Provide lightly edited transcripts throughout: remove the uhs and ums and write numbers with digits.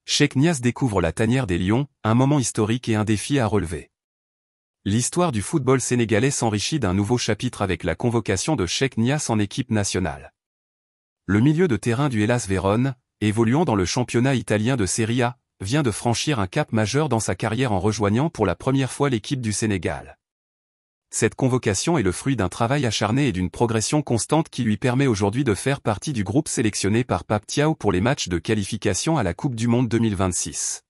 Cheikh Niasse découvre la tanière des Lions, un moment historique et un défi à relever. L'histoire du football sénégalais s'enrichit d'un nouveau chapitre avec la convocation de Cheikh Niasse en équipe nationale. Le milieu de terrain du Hellas Vérone, évoluant dans le championnat italien de Serie A, vient de franchir un cap majeur dans sa carrière en rejoignant pour la première fois l'équipe du Sénégal. Cette convocation est le fruit d'un travail acharné et d'une progression constante qui lui permet aujourd'hui de faire partie du groupe sélectionné par Pape Thiaw pour les matchs de qualification à la Coupe du Monde 2026.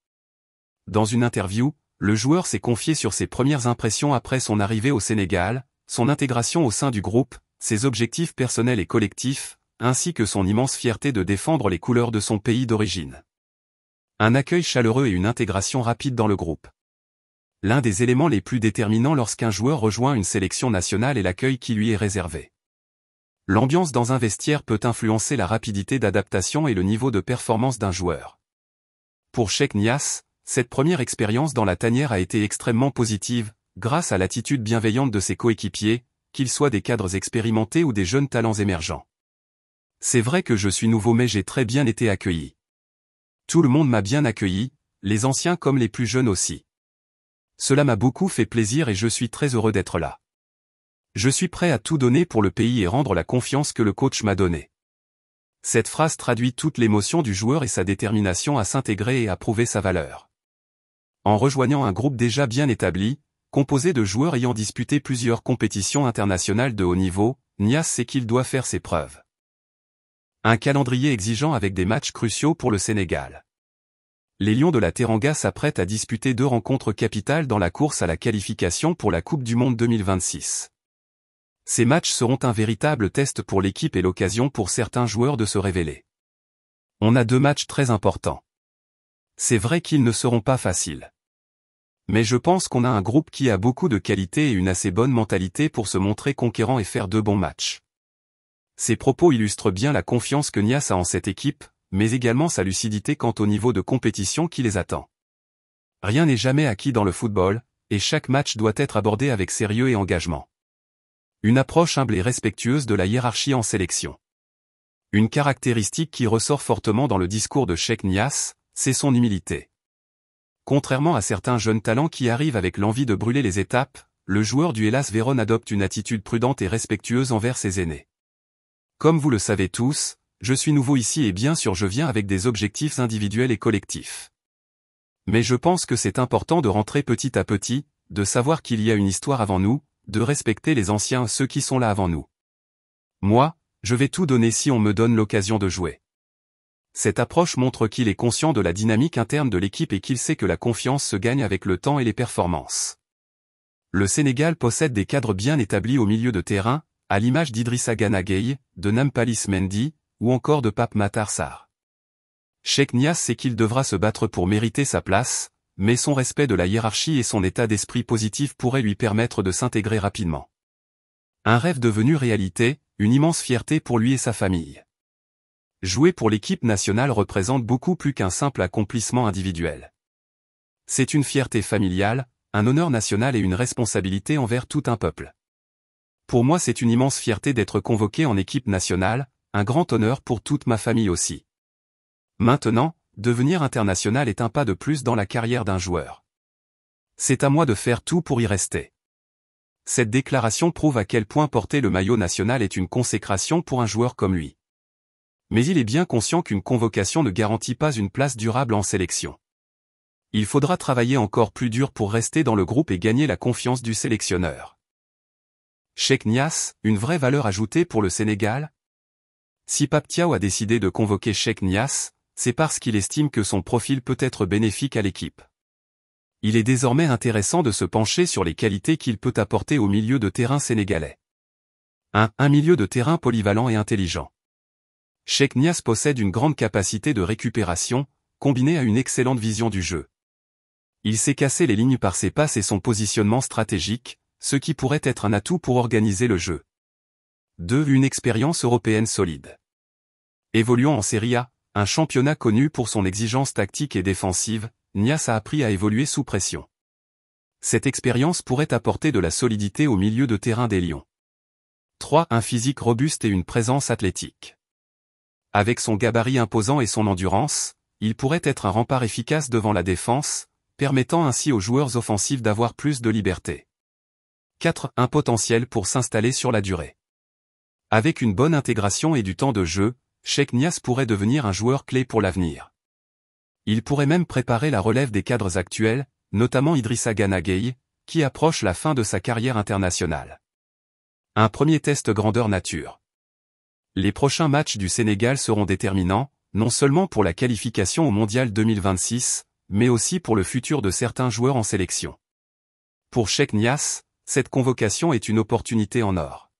Dans une interview, le joueur s'est confié sur ses premières impressions après son arrivée au Sénégal, son intégration au sein du groupe, ses objectifs personnels et collectifs, ainsi que son immense fierté de défendre les couleurs de son pays d'origine. Un accueil chaleureux et une intégration rapide dans le groupe. L'un des éléments les plus déterminants lorsqu'un joueur rejoint une sélection nationale est l'accueil qui lui est réservé. L'ambiance dans un vestiaire peut influencer la rapidité d'adaptation et le niveau de performance d'un joueur. Pour Cheikh Niasse, cette première expérience dans la tanière a été extrêmement positive, grâce à l'attitude bienveillante de ses coéquipiers, qu'ils soient des cadres expérimentés ou des jeunes talents émergents. C'est vrai que je suis nouveau mais j'ai très bien été accueilli. Tout le monde m'a bien accueilli, les anciens comme les plus jeunes aussi. Cela m'a beaucoup fait plaisir et je suis très heureux d'être là. Je suis prêt à tout donner pour le pays et rendre la confiance que le coach m'a donnée. Cette phrase traduit toute l'émotion du joueur et sa détermination à s'intégrer et à prouver sa valeur. En rejoignant un groupe déjà bien établi, composé de joueurs ayant disputé plusieurs compétitions internationales de haut niveau, Niasse sait qu'il doit faire ses preuves. Un calendrier exigeant avec des matchs cruciaux pour le Sénégal. Les Lions de la Teranga s'apprêtent à disputer 2 rencontres capitales dans la course à la qualification pour la Coupe du Monde 2026. Ces matchs seront un véritable test pour l'équipe et l'occasion pour certains joueurs de se révéler. On a 2 matchs très importants. C'est vrai qu'ils ne seront pas faciles. Mais je pense qu'on a un groupe qui a beaucoup de qualité et une assez bonne mentalité pour se montrer conquérant et faire de bons matchs. Ces propos illustrent bien la confiance que Niasse a en cette équipe, mais également sa lucidité quant au niveau de compétition qui les attend. Rien n'est jamais acquis dans le football, et chaque match doit être abordé avec sérieux et engagement. Une approche humble et respectueuse de la hiérarchie en sélection. Une caractéristique qui ressort fortement dans le discours de Cheikh Niasse, c'est son humilité. Contrairement à certains jeunes talents qui arrivent avec l'envie de brûler les étapes, le joueur du Hellas Vérone adopte une attitude prudente et respectueuse envers ses aînés. Comme vous le savez tous, je suis nouveau ici et bien sûr je viens avec des objectifs individuels et collectifs. Mais je pense que c'est important de rentrer petit à petit, de savoir qu'il y a une histoire avant nous, de respecter les anciens ceux qui sont là avant nous. Moi, je vais tout donner si on me donne l'occasion de jouer. Cette approche montre qu'il est conscient de la dynamique interne de l'équipe et qu'il sait que la confiance se gagne avec le temps et les performances. Le Sénégal possède des cadres bien établis au milieu de terrain, à l'image d'Idrissa Gana Gueye, de Nampalys Mendy, ou encore de Pape Matar Sarr. Cheikh Niasse sait qu'il devra se battre pour mériter sa place, mais son respect de la hiérarchie et son état d'esprit positif pourraient lui permettre de s'intégrer rapidement. Un rêve devenu réalité, une immense fierté pour lui et sa famille. Jouer pour l'équipe nationale représente beaucoup plus qu'un simple accomplissement individuel. C'est une fierté familiale, un honneur national et une responsabilité envers tout un peuple. Pour moi c'est une immense fierté d'être convoqué en équipe nationale, un grand honneur pour toute ma famille aussi. Maintenant, devenir international est un pas de plus dans la carrière d'un joueur. C'est à moi de faire tout pour y rester. Cette déclaration prouve à quel point porter le maillot national est une consécration pour un joueur comme lui. Mais il est bien conscient qu'une convocation ne garantit pas une place durable en sélection. Il faudra travailler encore plus dur pour rester dans le groupe et gagner la confiance du sélectionneur. Cheikh Niasse, une vraie valeur ajoutée pour le Sénégal? Si Pape Thiaw a décidé de convoquer Cheikh Niasse, c'est parce qu'il estime que son profil peut être bénéfique à l'équipe. Il est désormais intéressant de se pencher sur les qualités qu'il peut apporter au milieu de terrain sénégalais. Un milieu de terrain polyvalent et intelligent. Cheikh Niasse possède une grande capacité de récupération, combinée à une excellente vision du jeu. Il sait casser les lignes par ses passes et son positionnement stratégique, ce qui pourrait être un atout pour organiser le jeu. 2. Une expérience européenne solide. Évoluant en Serie A, un championnat connu pour son exigence tactique et défensive, Niasse a appris à évoluer sous pression. Cette expérience pourrait apporter de la solidité au milieu de terrain des Lions. 3. Un physique robuste et une présence athlétique. Avec son gabarit imposant et son endurance, il pourrait être un rempart efficace devant la défense, permettant ainsi aux joueurs offensifs d'avoir plus de liberté. 4. Un potentiel pour s'installer sur la durée. Avec une bonne intégration et du temps de jeu, Sheikh Niasse pourrait devenir un joueur clé pour l'avenir. Il pourrait même préparer la relève des cadres actuels, notamment Idrissa Gana Gueye, qui approche la fin de sa carrière internationale. Un premier test grandeur nature. Les prochains matchs du Sénégal seront déterminants, non seulement pour la qualification au Mondial 2026, mais aussi pour le futur de certains joueurs en sélection. Pour Sheikh Niasse, cette convocation est une opportunité en or.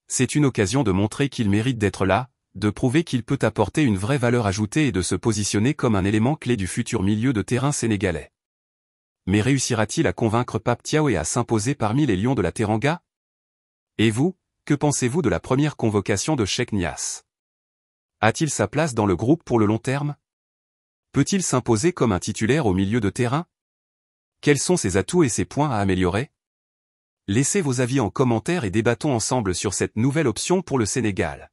C'est une occasion de montrer qu'il mérite d'être là, de prouver qu'il peut apporter une vraie valeur ajoutée et de se positionner comme un élément clé du futur milieu de terrain sénégalais. Mais réussira-t-il à convaincre Pape Thiaw et à s'imposer parmi les Lions de la Teranga? Et vous, que pensez-vous de la première convocation de Sheikh Niasse? A-t-il sa place dans le groupe pour le long terme? Peut-il s'imposer comme un titulaire au milieu de terrain? Quels sont ses atouts et ses points à améliorer? Laissez vos avis en commentaire et débattons ensemble sur cette nouvelle option pour le Sénégal.